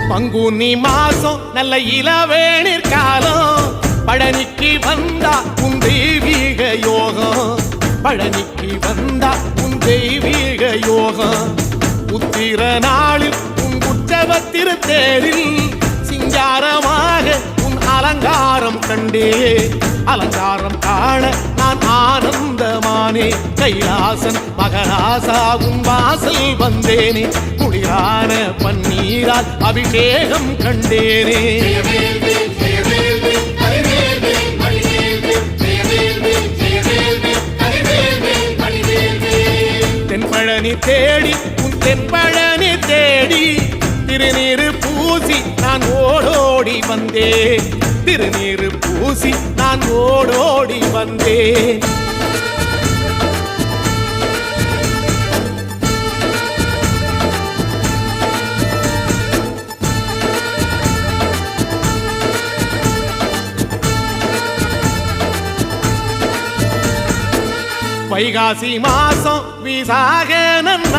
பங்குனி மாசம் நல்ல இளவேணிற் காலம் பழனிக்கு வந்தா உன் தெய்வீக யோகம் பழனிக்கு வந்தா உன் தெய்வீக யோகம் உத்திர நாளில் உன் உற்சவ தேரில் சிங்காரமாக உன் அலங்காரம் கண்டே அலங்காரம் காண நான் ஆனந்தமானே கைலாசன் மகராசா உன் வாசல் வந்தேனே குளிரான பன்னீரால் அபிஷேகம் கண்டேனே தென்பழனி தேடி உன் தென்பழனி தேடி திருநீரு பூசி நான் ஓடோடி வந்தேன் திருநீரு பூசி நான் ஓடோடி வந்தேன் வைகாசி மாசம் விசாக